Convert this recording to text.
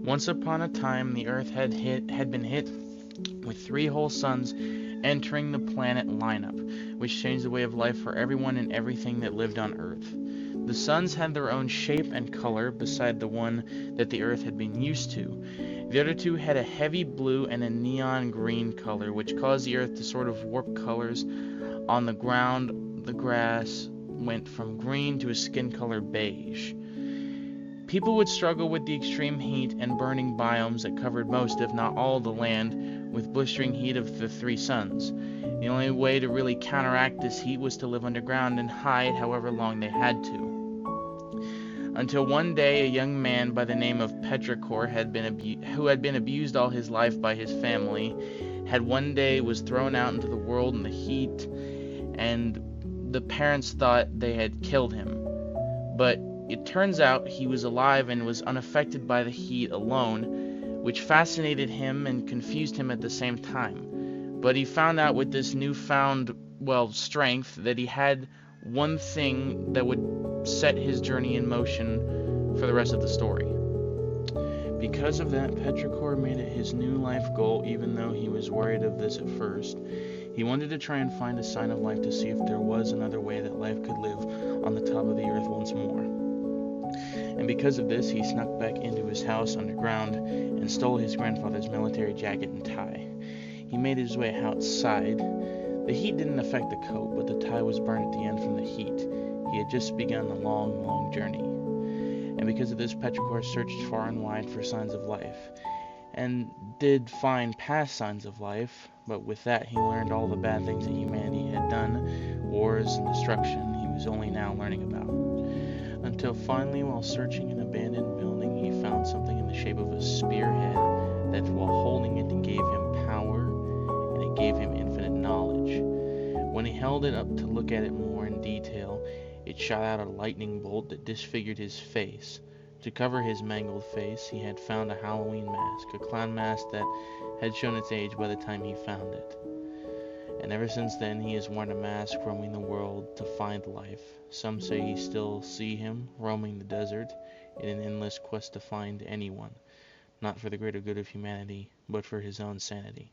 Once upon a time, the Earth had been hit with 3 whole suns entering the planet lineup, which changed the way of life for everyone and everything that lived on Earth. The suns had their own shape and color beside the one that the Earth had been used to. The other 2 had a heavy blue and a neon green color, which caused the Earth to sort of warp colors. On the ground, the grass went from green to a skin color beige. People would struggle with the extreme heat and burning biomes that covered most, if not all, the land with blistering heat of the 3 suns. The only way to really counteract this heat was to live underground and hide however long they had to. Until one day, a young man by the name of Petrichor who had been abused all his life by his family, was thrown out into the world in the heat, and the parents thought they had killed him. But it turns out he was alive and was unaffected by the heat alone, which fascinated him and confused him at the same time. But he found out with this newfound, strength that he had one thing that would set his journey in motion for the rest of the story. Because of that, Petrichor made it his new life goal, even though he was worried of this at first. He wanted to try and find a sign of life to see if there was another way that life could live on the top of the earth once more. And because of this, he snuck back into his house underground and stole his grandfather's military jacket and tie. He made his way outside. The heat didn't affect the coat, but the tie was burned at the end from the heat. He had just begun a long, long journey. And because of this, Petrichor searched far and wide for signs of life, and did find past signs of life, but with that he learned all the bad things that humanity had done, wars and destruction he was only now learning about. Until finally, while searching an abandoned building, he found something in the shape of a spearhead that, while holding it, gave him power, and it gave him infinite knowledge. When he held it up to look at it more in detail, it shot out a lightning bolt that disfigured his face. To cover his mangled face, he had found a Halloween mask, a clown mask that had shown its age by the time he found it. And ever since then, he has worn a mask roaming the world to find life. Some say he still see him roaming the desert in an endless quest to find anyone, not for the greater good of humanity, but for his own sanity.